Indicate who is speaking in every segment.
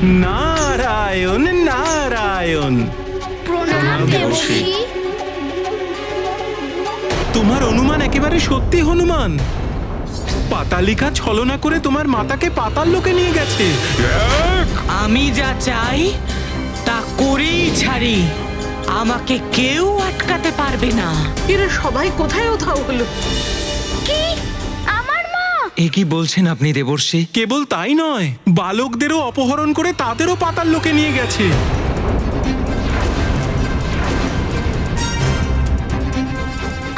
Speaker 1: নারায়ণ নারায়ণ।
Speaker 2: প্রণাম দেবর্ষি।
Speaker 1: তোমার অনুমান একেবারে সত্যি হনুমান। পাতালিকা ছলনা করে তোমার মাতাকে পাতাল লোকে নিয়ে গেছে।
Speaker 3: আমি যা চাই তা করেই ছাড়ি। আমাকে কেউ আটকাতে পারবে না।
Speaker 4: এরা সবাই কোথায় উধাও হলো?
Speaker 2: কি আমার মা?
Speaker 5: এ কি বলছেন আপনি দেবর্ষি?
Speaker 1: কেবল তাই নয়, বালকদেরও অপহরণ করে তাদেরও পাতাল লোকে নিয়ে গেছে।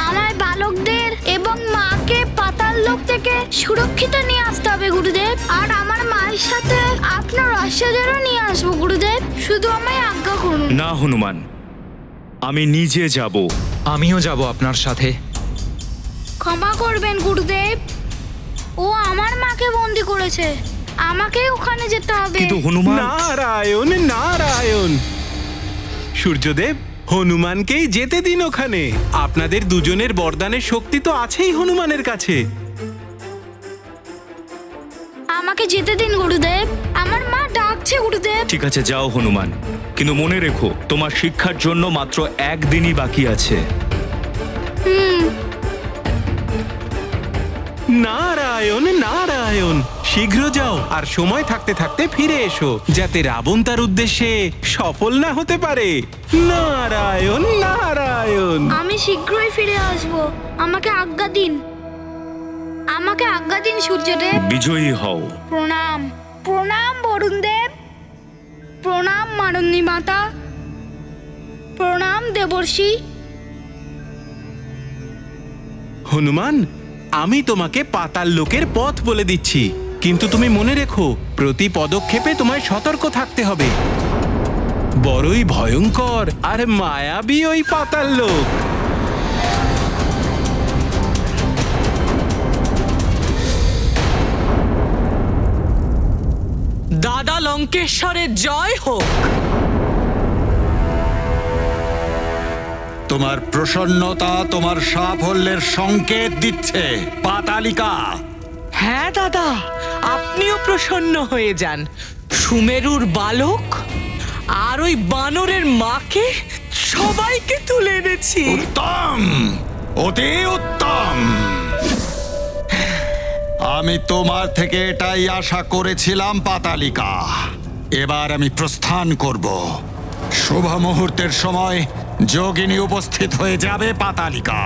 Speaker 2: আমার বালকদের এবং মাকে পাতাল লোক থেকে সুরক্ষিত নিয়ে আসতে হবে গুরুদেব। আর আমার মায়ের সাথে আপনার অশ্বদেরও নিয়ে আসবো গুরুদেব। শুধু আমায় আজ্ঞা করুন।
Speaker 6: না হনুমান, আমি নিজে যাব।
Speaker 5: আমিও যাব আপনার সাথে।
Speaker 2: ক্ষমা করবেন গুরুদেব, ও আমার মাকে বন্দি করেছে। আমাকে ওখানে যেতে হবে।
Speaker 6: কিন্তু হনুমান,
Speaker 1: নারায়ণ নারায়ণ। সূর্যদেব, হনুমানকেই যেতে দিন ওখানে। আপনাদের দুজনের বরদানের শক্তি তো আছেই হনুমানের কাছে।
Speaker 2: আমাকে যেতে দিন গুরুদেব, আমার মা ডাকছে গুরুদেব।
Speaker 6: ঠিক আছে যাও হনুমান, কিন্তু মনে রেখো তোমার শিক্ষার জন্য মাত্র একদিনই বাকি আছে।
Speaker 1: নারায়ণ নারায়ণ। শীঘ্র যাও আর সময় থাকতে থাকতে ফিরে এসো, যাতে রাবণ তার উদ্দেশ্যে সফল না হতে পারে। নারায়ণ নারায়ণ।
Speaker 2: আমি শীঘ্রই ফিরে আসব। আমাকে আজ্ঞা দিন, আমাকে আজ্ঞা দিন সূর্যদেব।
Speaker 6: বিজয়ী হও।
Speaker 2: প্রণাম প্রণাম বরুণ দেব, প্রণাম মাননী মাতা, প্রণাম দেবর্ষি।
Speaker 1: হনুমান, আমি তোমাকে পাতাল লোকের পথ বলে দিচ্ছি, কিন্তু তুমি মনে রেখো প্রতি পদক্ষেপে তোমায় সতর্ক থাকতে হবে। বড়ই ভয়ঙ্কর আর মায়াবী ওই পাতাল লোক।
Speaker 3: দাদা লঙ্কেশ্বরের জয় হোক।
Speaker 7: তোমার প্রসন্নতা তোমার সাফল্যের সংকেত দিচ্ছে পাতালিকা।
Speaker 3: হ্যাঁ দাদা, আপনিও প্রসন্ন হয়ে যান। সুমেরুর বালক আর ওই বানরের মাকে সবাইকে তুলে এনেছি।
Speaker 7: উত্তম, অতি উত্তম। আমি তোমার থেকে এটাই আশা করেছিলাম পাতালিকা। এবার আমি প্রস্থান করব। শুভ মুহূর্তের সময় যোগিনী উপস্থিত হয়ে যাবে পাতালিকা।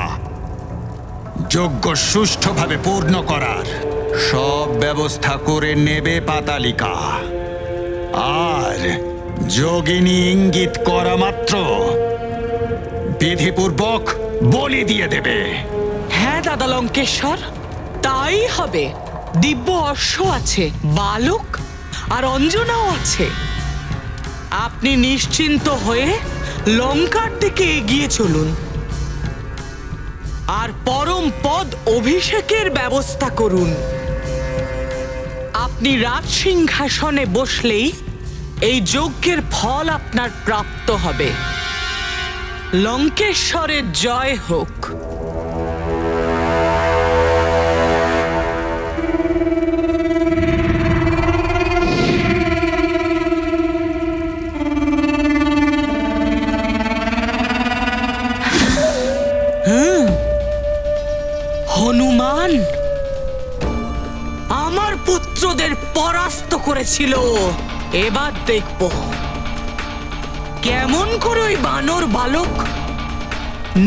Speaker 7: যজ্ঞ সুষ্ঠুভাবে পূর্ণ করার সব ব্যবস্থা করে নেবে পাতালিকা। আর যোগিনী ইঙ্গিত করা মাত্র বিধিপূর্বক বলি দিয়ে দেবে।
Speaker 3: হ্যাঁ দাদা লঙ্কেশ্বর, তাই হবে। দিব্য অশ্ব আছে, বালক আর অঞ্জনাও আছে। আপনি নিশ্চিন্ত হয়ে লঙ্কার দিকে এগিয়ে চলুন আর পরম পদ অভিষেকের ব্যবস্থা করুন। আপনি রাজসিংহাসনে বসলেই এই যজ্ঞের ফল আপনার প্রাপ্ত হবে। লঙ্কেশ্বরের জয় হোক। হনুমান আমার পুত্রদের পরাস্ত করেছিল। এবার দেখব কেমন করে ওই বানর বালক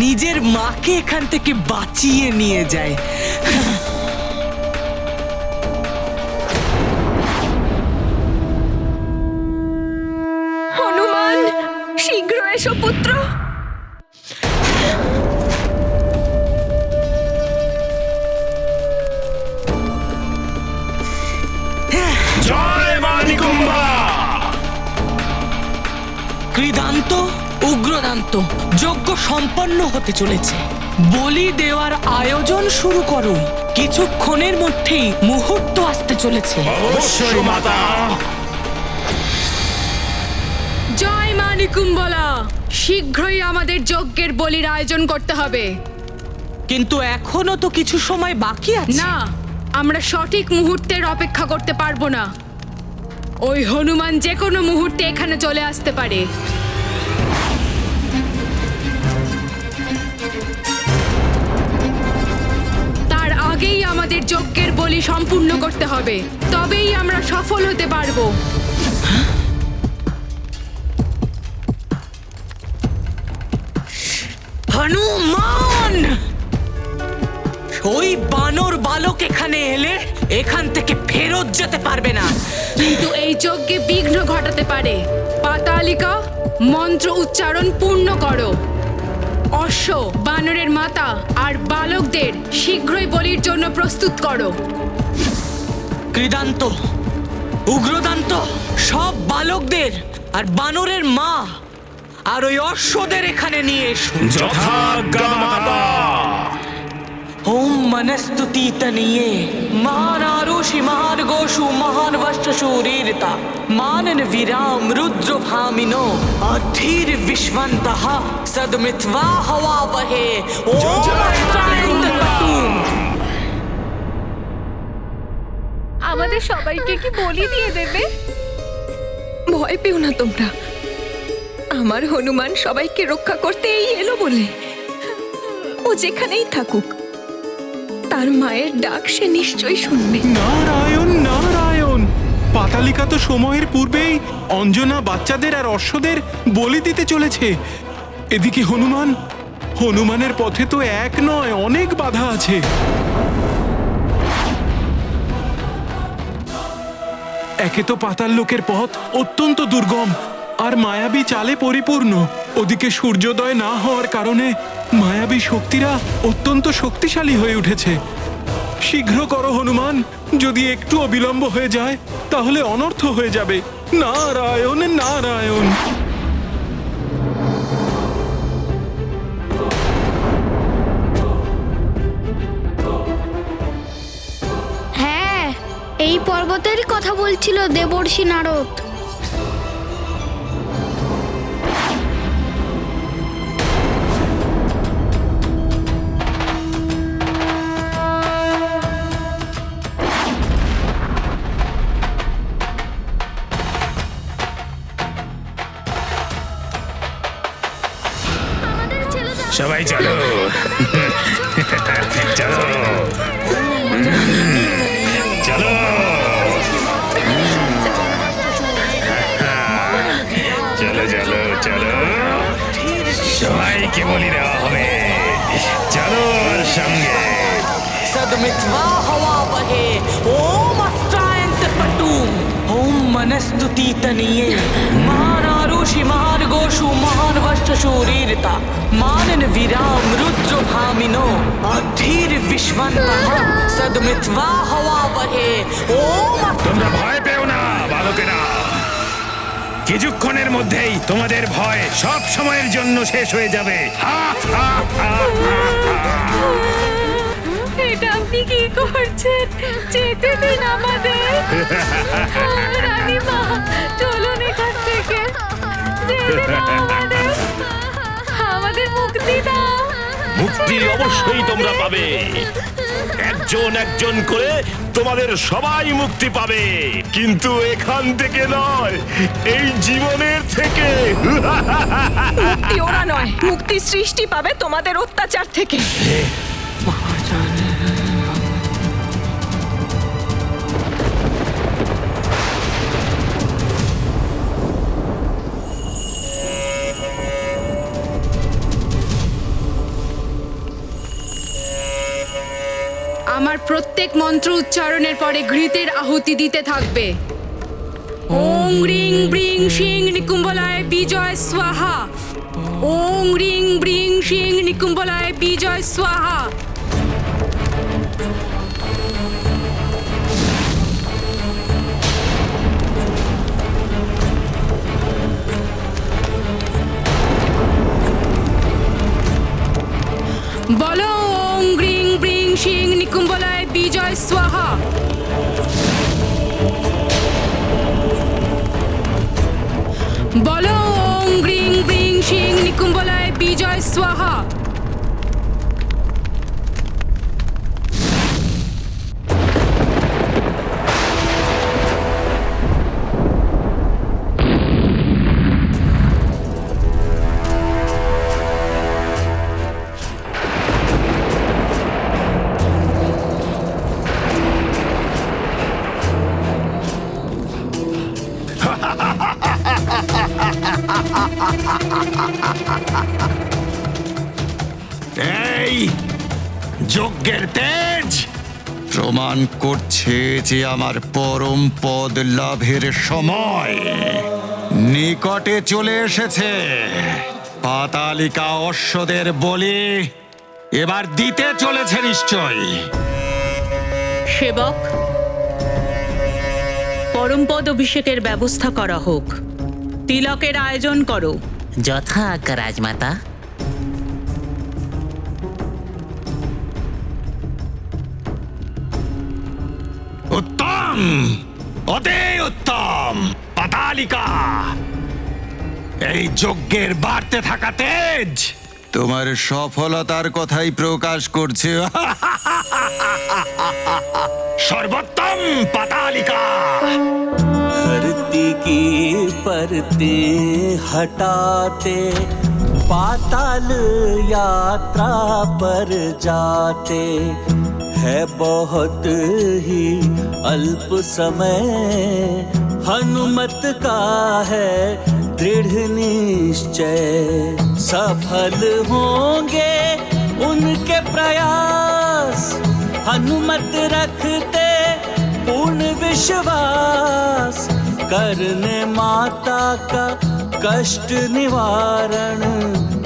Speaker 3: নিজের মাকে এখান থেকে বাঁচিয়ে নিয়ে যায়।
Speaker 4: হনুমান, শীঘ্র এসো পুত্র।
Speaker 7: জয় মা নিকুম্বা।
Speaker 3: কৃদান্ত উগ্রদান্ত যজ্ঞ সম্পন্ন হতে চলেছে। বলি দেওয়ার আয়োজন শুরু করুন। কিছুক্ষণের মধ্যেই মুহূর্ত আসতে চলেছে।
Speaker 7: অবশ্যই মাতা।
Speaker 4: জয় মা নিকুম্বলা, শীঘ্রই আমাদের যজ্ঞের বলির আয়োজন করতে হবে।
Speaker 3: কিন্তু এখনো তো কিছু সময় বাকি আছে।
Speaker 4: না, আমরা সঠিক মুহূর্তের অপেক্ষা করতে পারবো না। ওই হনুমান যে কোনো মুহূর্তে এখানে চলে আসতে পারে। তার আগেই আমাদের যজ্ঞের বলি সম্পূর্ণ করতে হবে, তবেই আমরা সফল হতে পারবো।
Speaker 3: হনুমান, ওই বানর বালক এখানে এলে এখান থেকে ফেরত যেতে পারবে না।
Speaker 4: কিন্তু এই যজ্ঞে বিঘ্ন ঘটাতে পারে। পাতালিকা, মন্ত্র উচ্চারণ পূর্ণ করো। অশ্ব, বানরের মাতা আর বালকদের শীঘ্রই বলির জন্য প্রস্তুত করো।
Speaker 3: কৃদান্ত, উগ্রদান্ত, সব বালকদের আর বানরের মা আর ওই অশ্বদের এখানে নিয়ে এসো।
Speaker 7: যথাজ্ঞা মাতা।
Speaker 3: ओम मनस्तुति तनिये महान आरुषि महान गोषु महान वश्चशूरीरता मानन विराम रुद्र भामिनो अधीर विश्वंतः सदमित्वा हवा वहे ओम अस्त्रायन्ततुम।
Speaker 8: আমাদের সবাইকে কি বলি দিয়ে দেবে? ভয় পেও না তোমরা, আমার হনুমান সবাইকে রক্ষা করতেই এলো বলে। ও যেখানেই থাকুক তার মায়ের ডাক সে নিশ্চয়ই শুনবে।
Speaker 1: নারায়ণ নারায়ণ, পাতালিকা তো সময়ের পূর্বেই অঞ্জনা বাচ্চাদের আর অশ্বদের বলি দিতে চলেছে। এদিকে হনুমানের পথে তো এক নয় অনেক বাধা আছে। একে তো পাতাল লোকের পথ অত্যন্ত দুর্গম আর মায়াবী চালে পরিপূর্ণ। ওদিকে সূর্যোদয় না হওয়ার কারণে মায়াবী শক্তিরা অত্যন্ত শক্তিশালী হয়ে উঠেছে। শীঘ্র করো হনুমান, যদি একটু বিলম্ব হয়ে যায় তাহলে অনর্থ হয়ে যাবে। নারায়ণ নারায়ণ।
Speaker 2: হ্যাঁ, এই পর্বতেরই কথা বলছিল দেবর্ষি নারদ।
Speaker 7: সবাই চলো চলো চলো। চলো চলো চলো, সবাইকে বলি দেওয়া হবে। চলো আর সঙ্গে।
Speaker 3: सदमित्वा हवा वहे ओम अस्त्रायन्ततुम। ओम मनस्तुति तनिये महान आरुषि महान गोषु महान वश्चशूरीरता मानन विराम रुद्र भामिनो अधीर विश्वंतः सदमित्वा हवा वहे ओम।
Speaker 7: তোমরা ভয় পেও না বালকেরা, কিছুক্ষণের মধ্যেই তোমাদের ভয় সব সময়ের জন্য শেষ হয়ে যাবে।
Speaker 8: এটা আপনি কি করছেন? যেতে দিন আমাদের। রানীমা, চলুন এখান থেকে, যেতে দাও আমাদের, আমাদের মুক্তি দাও।
Speaker 9: মুক্তি অবশ্যই তোমরা পাবে, একজন একজন করে তোমাদের সবাই মুক্তি পাবে, কিন্তু এখান থেকে নয়, এই জীবনের থেকে।
Speaker 8: মুক্তি ওরা নয়, মুক্তি সৃষ্টি পাবে তোমাদের অত্যাচার থেকে।
Speaker 4: আমার প্রত্যেক মন্ত্র উচ্চারণের পরে ঘৃতের আহুতি দিতে থাকবে। ওং রিং ব্রিং শিং নিকুম্বলায় বিজয় স্বাহা। ওং রিং ব্রিং শিং নিকুম্বলায় বিজয় স্বাহা। বলো ওং গ্রিং ব্রিং শিং নিকুম্বলায় বিজয় স্বাহা। বলো ওং গ্রিং ব্রিং শিং নিকুম্বলায় বিজয় স্বাহা।
Speaker 7: এই যজ্ঞের তেজ প্রমাণ করছে যে আমার পরম পদ লাভের সময় নিকটে চলে এসেছে। পাতালিকা অশ্বদের বলি এবার দিতে চলেছে নিশ্চয়।
Speaker 10: সেবক, পরমপদ অভিষেকের ব্যবস্থা করা হোক। তিলকের আয়োজন করো।
Speaker 11: যথা আজ্ঞা রাজমাতা।
Speaker 7: উত্তম, অতি উত্তম। পাতালিকা, এই যজ্ঞের বাড়তে থাকা তেজ তোমার সফলতার কথাই প্রকাশ করছে। সর্বোত্তম পাতালিকা।
Speaker 12: धरती की परते हटाते पाताल यात्रा पर जाते है बहुत ही अल्प समय। हनुमत का है दृढ़ निश्चय, सफल होंगे उनके प्रयास। हनुमत रखते पूर्ण विश्वास, करने माता का कष्ट निवारण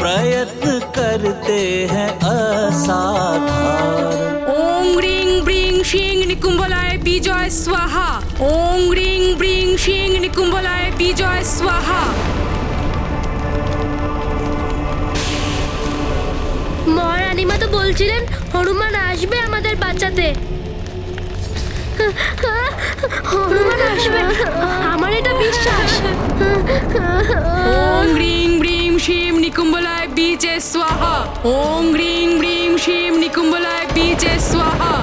Speaker 12: प्रयत्न करते हैं असाधारण।
Speaker 4: ওং রিং ব্রিং শিং নিকুম্বলায় বিজয় স্বাহা। ওং রিং ব্রিং শিং নিকুম্বলায় বিজয় স্বাহা।
Speaker 2: মহারানীমা তো বলছিলেন হনুমান আসবে আমাদের বাঁচাতে। হনুমান আসবে, আমার এটা বিশ্বাস।
Speaker 4: ওং রিং ব্রিং শিম নিকুম্বলায় বিজয় স্বাহা। ওং রিং ব্রিং শিম নিকুম্বলায় বিজয় স্বাহা।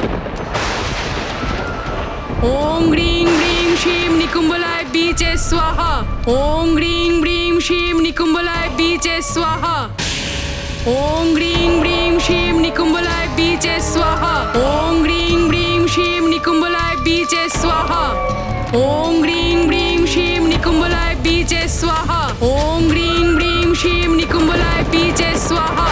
Speaker 4: ওং রিং ব্রিং শিম নিকুম্বলায় বিজয় স্বাহা। ওং রিং ব্রিং শিম নিকুম্বলায় বিজয় স্বাহা। ওং রিং ব্রিং শিম নিকুম্বলায় বিজয় স্বাহা। ওং রিং ব্রিং শিম নিকুম্বলায় বিজয় স্বাহা। ওং রিং ব্রিং শিম নিকুম্বলায় বিজয় স্বাহা। ওং রিং ব্রিং শিম নিকুম্বলায় বিজয় স্বাহা।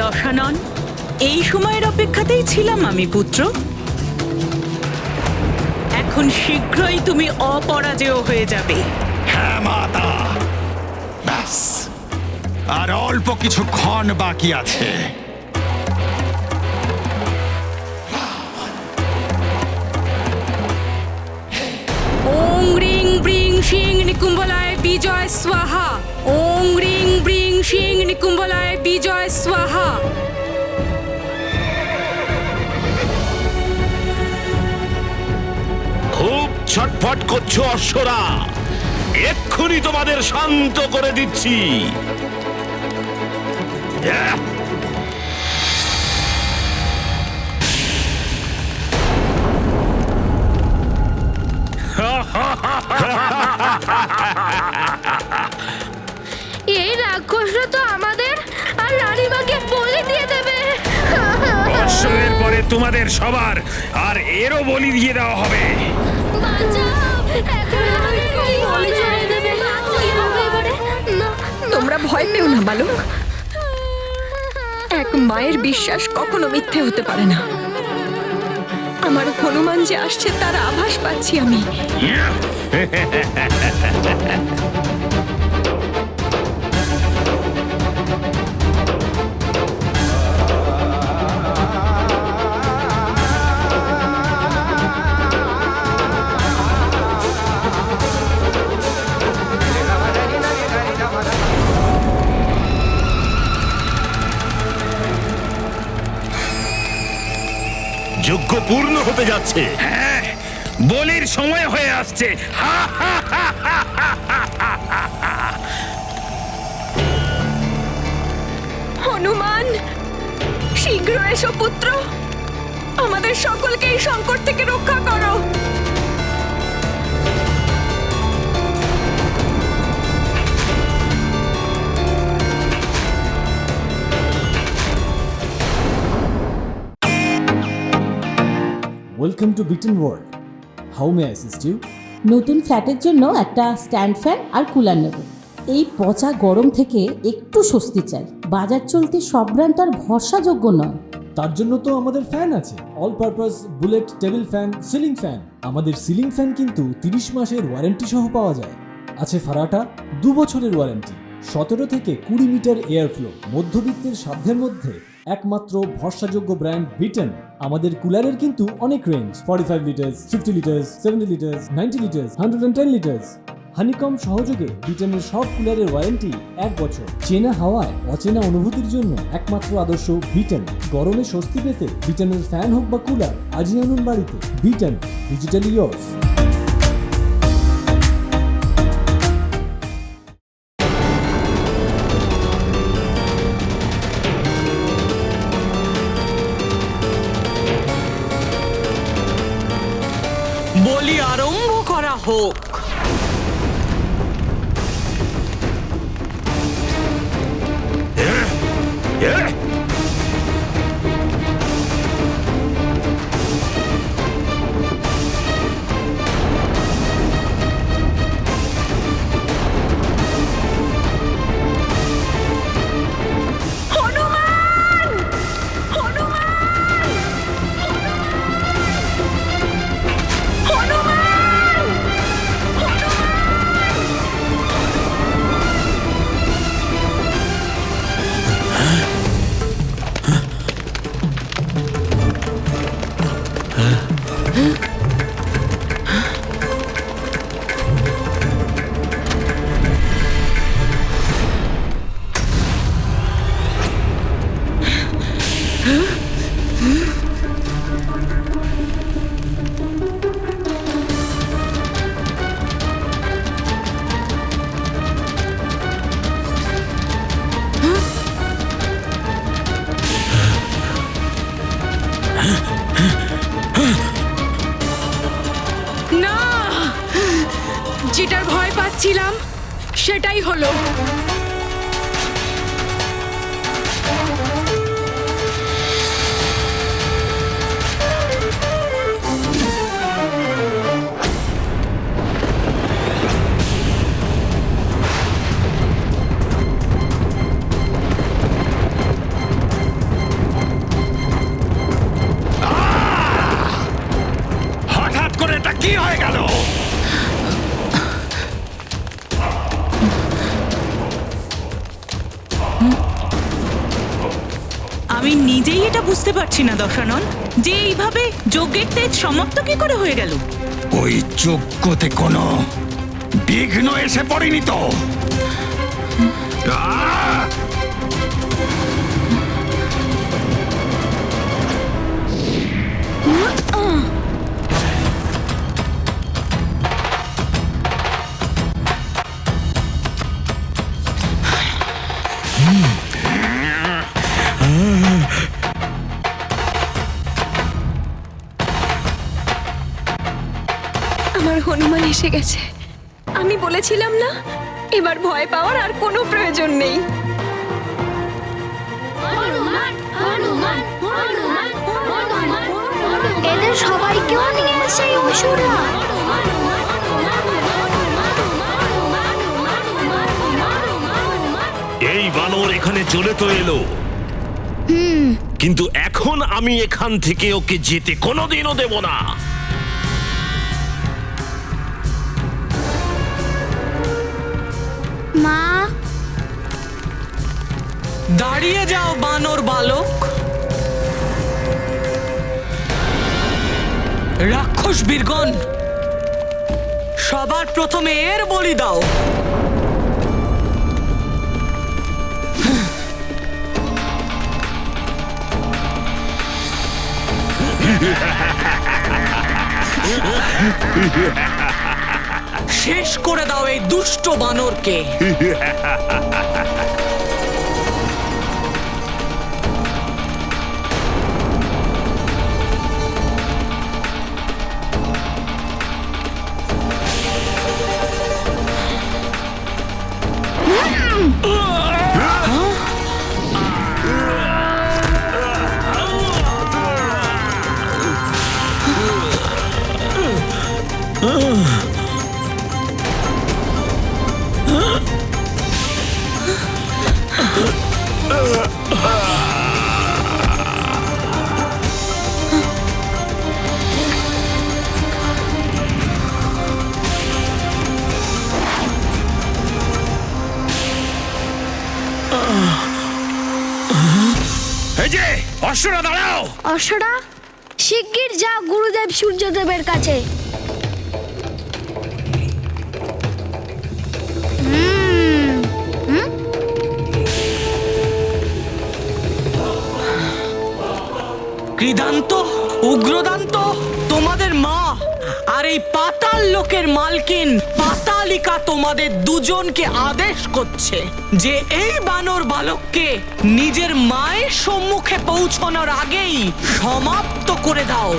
Speaker 10: দশানন, এই সময়ের অপেক্ষাতেই ছিলাম আমি পুত্র। এখন শীঘ্রই তুমি অপরাজেয় হয়ে যাবে।
Speaker 7: হ্যাঁ মাতা, ব্যাস আর অল্প কিছুক্ষণ বাকি আছে।
Speaker 4: ওং রিং ব্রিং শিং নিকুম্বলায় বিজয় স্বাহা। ওং রিং ব্রিং শিং নিকুম্বলায় বিজয় স্বাহা।
Speaker 9: খুব ছটফট করছো অশ্বরা, এক্ষুনি তোমাদের শান্ত করে দিচ্ছি।
Speaker 2: এই রাক্ষসরা তো আমাদের আর রানীমাকে বলি দিয়ে দেবে।
Speaker 7: অশ্বমের পরে তোমাদের সবার আর এরও বলি দিয়ে দেওয়া হবে।
Speaker 2: বাঁচাও, এখন আমাদেরকে বলি দিয়ে দেবে। কি হবে এবারে? না,
Speaker 8: তোমরা ভয় পেও না বালক। এক মায়ের বিশ্বাস কখনো মিথ্যে হতে পারে না। আমার হনুমান যে আসছে তার আভাস পাচ্ছি আমি।
Speaker 9: যজ্ঞ পূর্ণ হতে যাচ্ছে।
Speaker 7: হ্যাঁ, বলির সময় হয়ে আসছে।
Speaker 8: হনুমান শীঘ্র এসো পুত্র, আমাদের সকলকে এই সংকট থেকে রক্ষা করো।
Speaker 13: ওয়েলকাম টু বিটেন world. How may I assist you?
Speaker 14: নতুন ফ্ল্যাটের জন্য একটা স্ট্যান্ড ফ্যান আর কুলার নেব। এই পচা গরম থেকে একটু স্বস্তি চাই। বাজার চলতে সব ব্র্যান্ড আর ভরসাযোগ্য নয়।
Speaker 13: তার জন্য তো আমাদের ফ্যান আছে, all purpose bullet table fan, ceiling fan. আমাদের সিলিং ফ্যান কিন্তু 30 মাসের ওয়ারেন্টি সহ পাওয়া যায়। আছে ফারাটা 2 বছরের ওয়ারেন্টি, 17 থেকে 20 মিটার এয়ার ফ্লো, মধ্যবিত্তের সাধ্যের মধ্যে একমাত্র ভরসাযোগ্য ব্র্যান্ড বিটেন। আমাদের কুলারের কিন্তু অনেক range, 45 litres, 50 litres, 70 litres, 90 litres, 110 litres. Honeycomb সহযোগে বিটেনের সব কুলারের ওয়ারেন্টি 1 বছর। চেনা হাওয়ায় অচেনা অনুভূতির জন্য একমাত্র আদর্শ বিটেন। গরমে স্বস্তি পেতে বিটেনের ফ্যান হোক বা কুলার আজই আনুন বাড়িতে। Beaten, digitally yours.
Speaker 3: বলি আরম্ভ করা হোক।
Speaker 4: না, যেটার ভয় পাচ্ছিলাম সেটাই হলো।
Speaker 9: হঠাৎ করে এটা কি হয়ে গেল?
Speaker 10: আমি নিজেই এটা বুঝতে পারছি না দশানন, যে এইভাবে যজ্ঞের তেজ সমাপ্ত কি করে হয়ে গেল।
Speaker 9: ওই যজ্ঞতে কোনো বিঘ্ন এসে পড়েনি তো?
Speaker 8: আমার হনুমান এসে গেছে। আমি বলেছিলাম না, এবার ভয় পাওয়ার আর কোনো প্রয়োজন নেই।
Speaker 2: এদের সবাইকেও নিয়ে আসে অসুররা।
Speaker 9: এই বানর এখানে চলে তো এলো, কিন্তু এখন আমি এখান থেকে ওকে যেতে কোনোদিনও দেব না।
Speaker 2: মা,
Speaker 3: দাঁড়িয়ে যাও বানর বালক। রাক্ষস বীরগণ, সবার প্রথমে এর বলি দাও। শেষ করে দাও এই দুষ্ট বানরকে।
Speaker 7: অশ্বরা দাঁড়াও।
Speaker 2: অশ্বরা শিগগির যা গুরুদেব সূর্যদেবের কাছে।
Speaker 3: কৃদান্ত, উগ্রদান্ত, তোমাদের মা আর এই পাতাল লোকের মালকিন পাতালিকা তোমাদের দুজনকে আদেশ করছে যে এই বানর বালককে নিজের মায়ের সম্মুখে পৌঁছানোর আগেই সমাপ্ত করে দাও।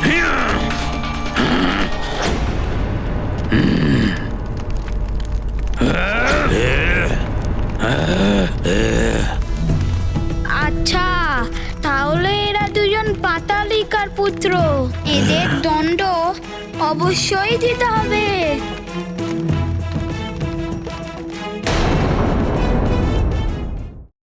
Speaker 2: আচ্ছা, তাহলে এরা দুজন পাতালিকার পুত্র, এদের দণ্ড অবশ্যই দিতে হবে।